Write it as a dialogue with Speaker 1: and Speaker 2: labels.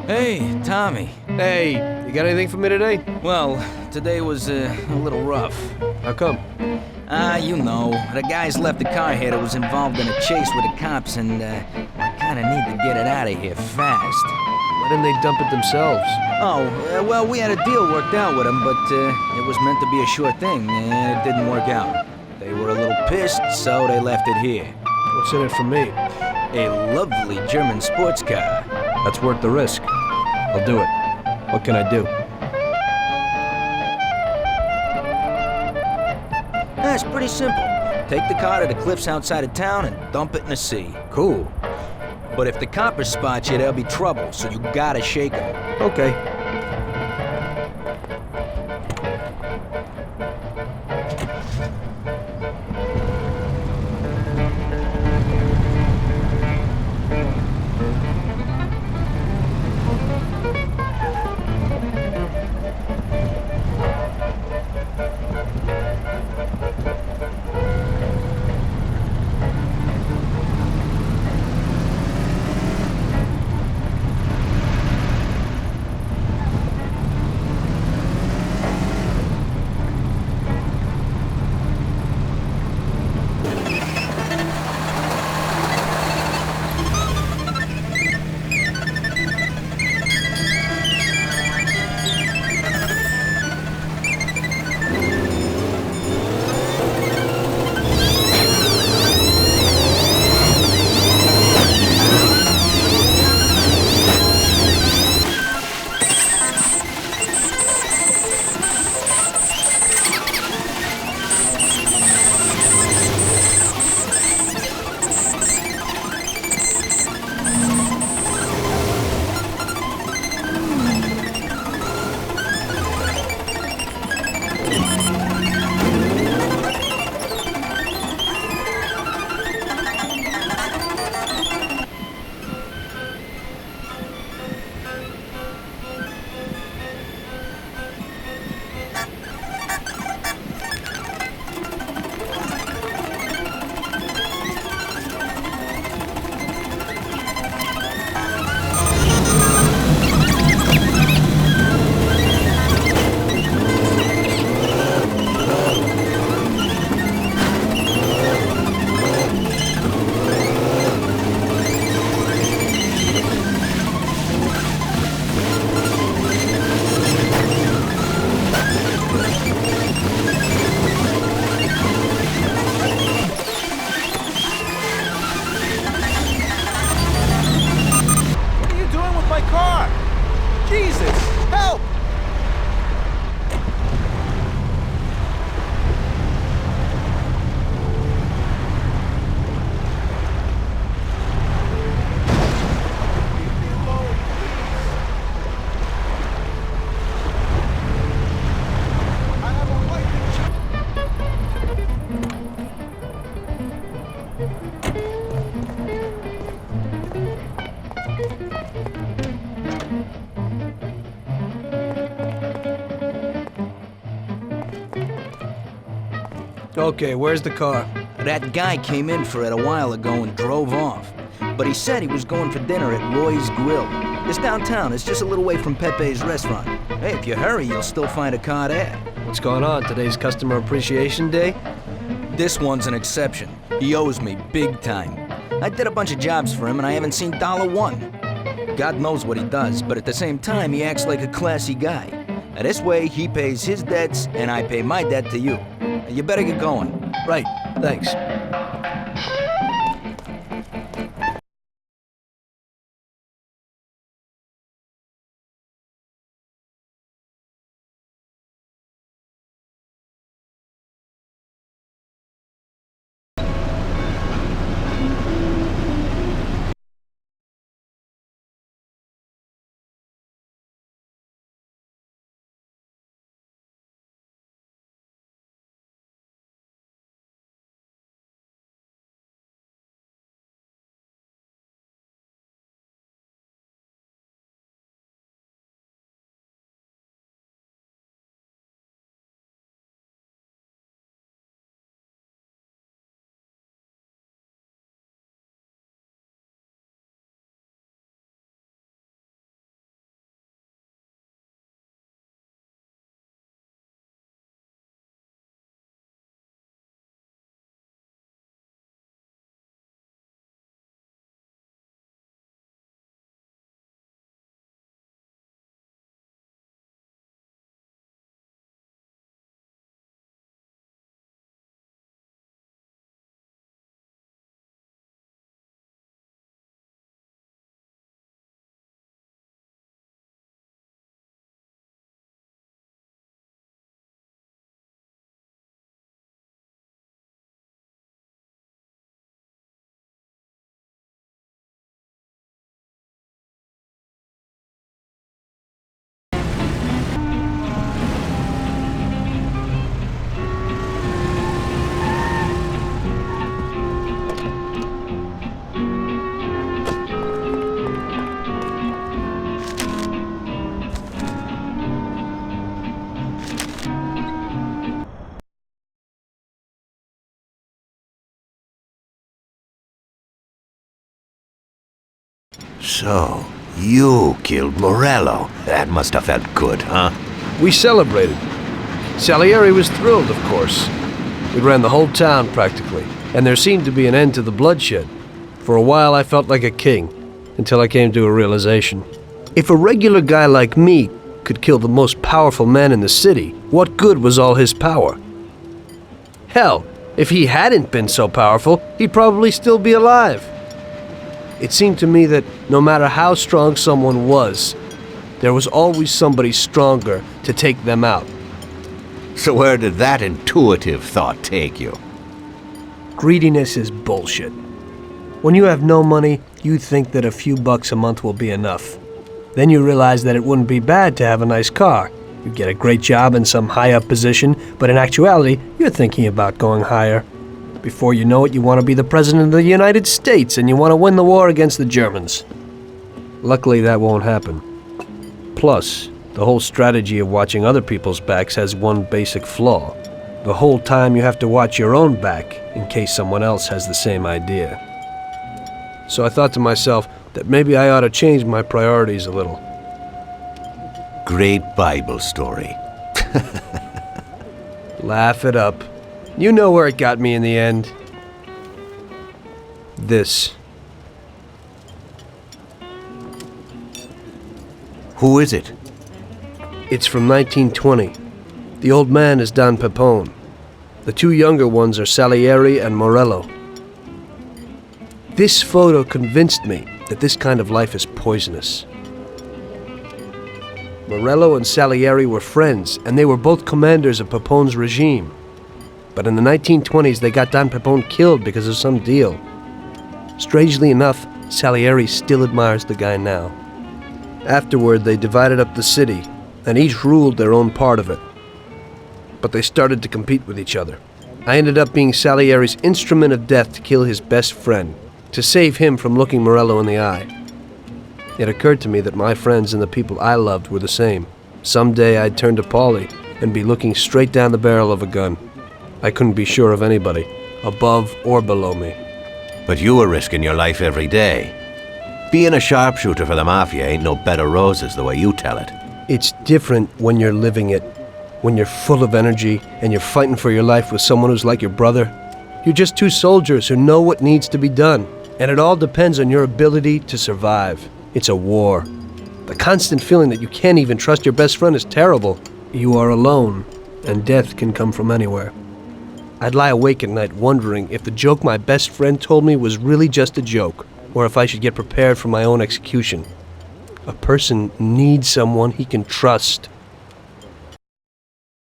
Speaker 1: Hey, Tommy.
Speaker 2: Hey, you got anything for me today?
Speaker 1: Well, today was a little rough.
Speaker 2: How come?
Speaker 1: You know, the guys left the car here that was involved in a chase with the cops, and I kinda need to get it out of here fast.
Speaker 2: Why didn't they dump it themselves?
Speaker 1: Oh, well, we had a deal worked out with them, but it was meant to be a sure thing, and it didn't work out. They were a little pissed, so they left it here.
Speaker 2: What's in it for me?
Speaker 1: A lovely German sports car.
Speaker 2: That's worth the risk. I'll do it. What can I do?
Speaker 1: It's pretty simple. Take the car to the cliffs outside of town and dump it in the sea.
Speaker 2: Cool.
Speaker 1: But if the coppers spot you, there'll be trouble, so you gotta shake them.
Speaker 2: Okay.
Speaker 3: Jesus! Help!
Speaker 2: Okay, where's the car?
Speaker 1: That guy came in for it a while ago and drove off. But he said he was going for dinner at Roy's Grill. It's downtown. It's just a little way from Pepe's restaurant. Hey, if you hurry, you'll still find a car there.
Speaker 2: What's going on? Today's Customer Appreciation Day?
Speaker 1: This one's an exception. He owes me big time. I did a bunch of jobs for him and I haven't seen $1. God knows what he does, but at the same time, he acts like a classy guy. Now, this way, he pays his debts and I pay my debt to you. You better get going.
Speaker 2: Right, thanks.
Speaker 4: So, you killed Morello. That must have felt good, huh?
Speaker 2: We celebrated. Salieri was thrilled, of course. We ran the whole town, practically, and there seemed to be an end to the bloodshed. For a while, I felt like a king, until I came to a realization. If a regular guy like me could kill the most powerful man in the city, what good was all his power? Hell, if he hadn't been so powerful, he'd probably still be alive. It seemed to me that no matter how strong someone was, there was always somebody stronger to take them out.
Speaker 4: So where did that intuitive thought take you?
Speaker 2: Greediness is bullshit. When you have no money, you think that a few bucks a month will be enough. Then you realize that it wouldn't be bad to have a nice car. You get a great job in some high-up position, but in actuality, you're thinking about going higher. Before you know it, you want to be the President of the United States, and you want to win the war against the Germans. Luckily, that won't happen. Plus, the whole strategy of watching other people's backs has one basic flaw. The whole time you have to watch your own back in case someone else has the same idea. So I thought to myself that maybe I ought to change my priorities a little.
Speaker 4: Great Bible story.
Speaker 2: Laugh it up. You know where it got me in the end. This.
Speaker 4: Who is it?
Speaker 2: It's from 1920. The old man is Don Pepone. The two younger ones are Salieri and Morello. This photo convinced me that this kind of life is poisonous. Morello and Salieri were friends, and they were both commanders of Pepone's regime. But in the 1920s, they got Don Pepone killed because of some deal. Strangely enough, Salieri still admires the guy now. Afterward, they divided up the city, and each ruled their own part of it. But they started to compete with each other. I ended up being Salieri's instrument of death to kill his best friend, to save him from looking Morello in the eye. It occurred to me that my friends and the people I loved were the same. Someday I'd turn to Paulie and be looking straight down the barrel of a gun. I couldn't be sure of anybody, above or below me.
Speaker 4: But you were risking your life every day. Being a sharpshooter for the Mafia ain't no bed of roses the way you tell it.
Speaker 2: It's different when you're living it, when you're full of energy and you're fighting for your life with someone who's like your brother. You're just two soldiers who know what needs to be done, and it all depends on your ability to survive. It's a war. The constant feeling that you can't even trust your best friend is terrible. You are alone, and death can come from anywhere. I'd lie awake at night wondering if the joke my best friend told me was really just a joke, or if I should get prepared for my own execution. A person needs someone he can trust.